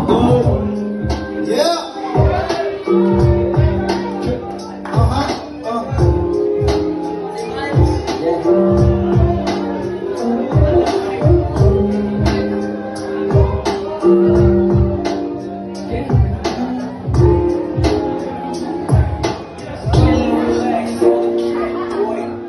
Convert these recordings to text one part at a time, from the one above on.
Yeah!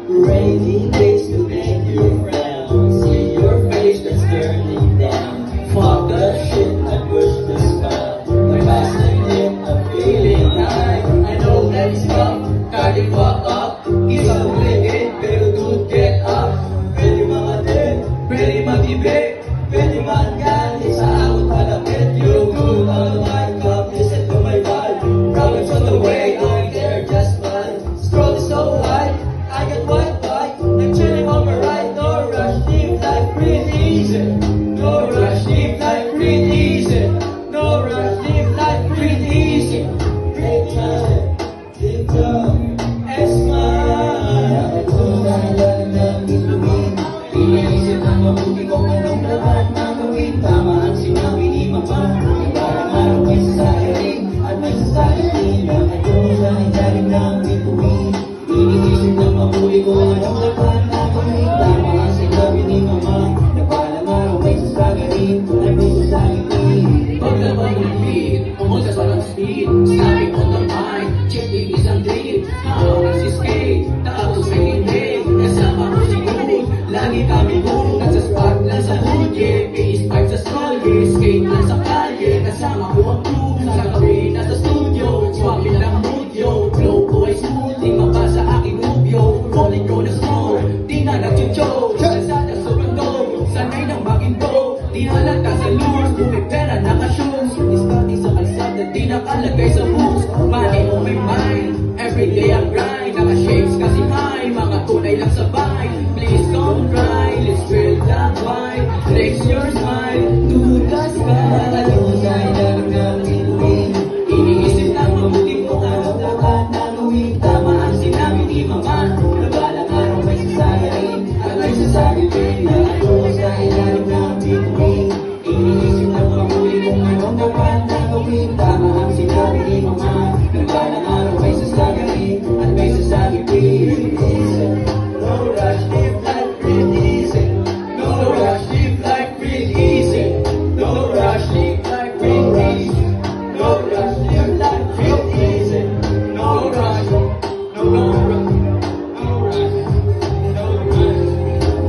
Rainy days to make you frown. See your face that's turning down. Fuck the shit and push the spot. My passing in, I'm feeling high. I know that it's tough, cardi fuck up. Isa ulitin, pero dude get up. Pwede mangatid, pwede mag-ibig, pwede man-galit sa akong palapit. You're good on my cup, listen to my vibe. Problems on the way, I'm there just fine. Scroll is so high, I get Wi-Fi. I'm chilling on my right, no rush, live life, breathe easy. No rush, live life, breathe easy. No rush, live life, breathe easy. Take time, live love, and smile. Kailangan ng ilumin, iniisip ang mabuti kung anong dapat magawin. Tama ang sinabi ni Mama, parang araw ay sasayarin at may sasayarin na kayo sa ilalim ng bituin. Iniisip ng mabuti kung anong dapat magawin. Tama ang sinabi ni Mama, na parang araw ay sasayarin at may sasayarin. Pag naman ng beat, pumunta sa lang speed. Sabi on the mind, check the isang dream. Hawak si skate, tapos sa hindi. Kasama ko si Good, lagi kami good. Nasa spot lang sa hood, yeah. P-spike sa stall, yeah. Skate lang sa kalye. Kasama ko ang crew, sa kape nasa studio. Swapping lang mood, yo. Flow ko ay smooth, di mabasa aking move, yo. Rolling ko na slow, di na nag-chow. Sana sobrang dope, sanay nang maginto. Di halata sa lures, pumipera naka-shoes. Discarding sa kalsada, di nakalagay sa boots. Money on my mind, everyday ang grind. Naka-shapes kasi high, mga tunay lang sabay. Please come try, let's build that vibe. Flex your smile to the sky. Kalungay lang ng iluin, iniisip lang mabuti kung anong dapat nagawin. Tama ang sinabi ni Mama, na balang araw may sasayarin at may sasagutin. Na ano sa ilalim ng bituin, iniisip lang mabuti kung anong dapat nagawin. Tama ang sinabi ni Mama, na balang araw may sasayarin at may sasagutin. No rush, live life, breathe easy. No rush, live life, breathe easy. No rush, live life, breathe easy. No rush, live life, breathe easy. No rush, no rush, no rush, no rush,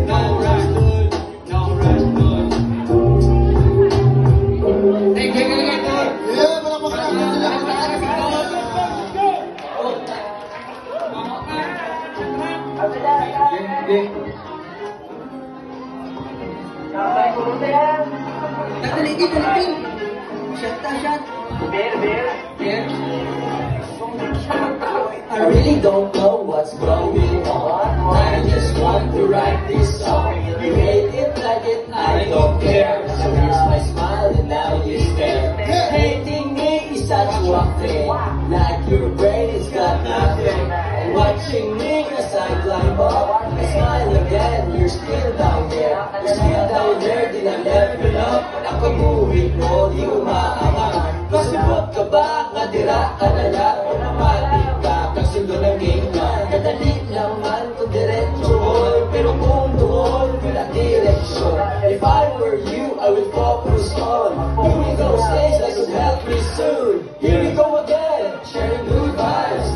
no rush, good, no rush, good. Thank you again, good. Yeah, palakpakan natin sila. Tataligi. Shot. I really don't know what's going on. I just want to write this song. You hate it, like it, I don't care. So here's my smile and now you stare. Hating me is such a thing. Like your brain has got nothing. Watching me as I climb up. I smile again, you're still down there. You're still down there, di na level up. Ang pag-uwi mo, di umaangat. Masubot ka ba? Ngadira ka na lang. O namatik ka, kasundo ng game ka. Kadali lang man kung diretso on. Pero kung doon, wala direksyon. If I were you, I would focus on doing those things that could help me soon. Here we go again, sharing good vibes.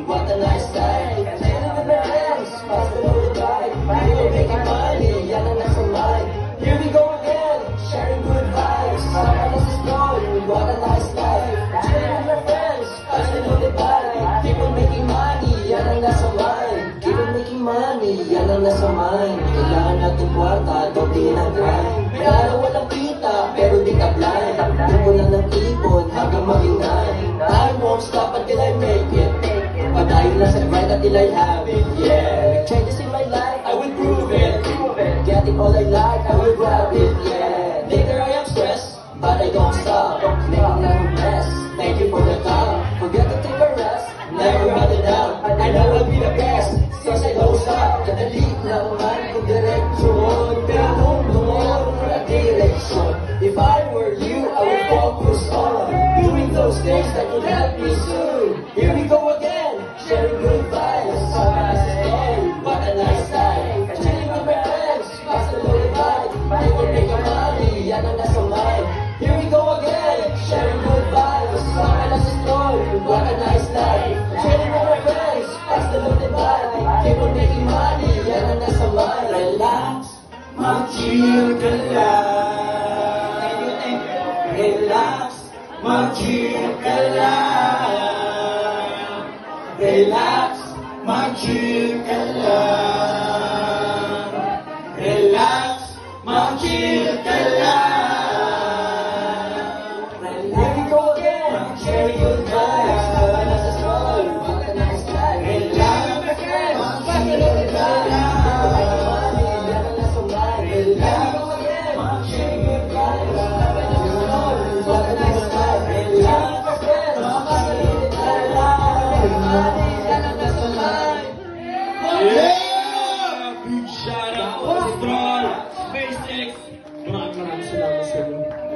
What a nice time. Chilling with my friends, pass the road ride. We're making money, yan ang nasa mind. Here we go again, sharing good vibes. This is going, what a nice life. Chilling with my friends, pass the road ride. Keep on making money, yan ang nasa mind. Keep on making money, yan ang nasa mind. Kailangan natin kwarta, doble ng grind. May araw walang kita, pero di ka blind. Ipon lang ng ipon, hanggang maging nine. I won't stop until I make it. Padayon lang sa grind until I have it, yeah. Changes in my life, I will prove it. Getting all I like, I will grab it, yeah. Later I am stressed, but I don't stop. Making a mess, thank you for the time. Forget to take a rest, never run it down. I know I'll be the best, cause I don't stop. Kadali lang man kung direksyon, pero kung doon, wala direksyon. If I were you, I those things that will help me soon. Here we go again, sharing good vibes. What a nice life, chilling with my friends, pass the low vibe. They will make your money, yan ang nasa mind. Here we go again, sharing good vibes. What a nice life, chilling with my friends, pass the low vibe. They will make your money, yan ang nasa mind. Relax, mag-chill ka lang. Relax, mag-chill ka lang. Relax, mag-chill ka lang. Relax, mag-chill ka lang. Here we go again, sharing good vibes. What a nice life. Relax, mag-chill ka lang. Yeah! Big shout out, Strong, SpaceX. Maraming salamat sa inyo.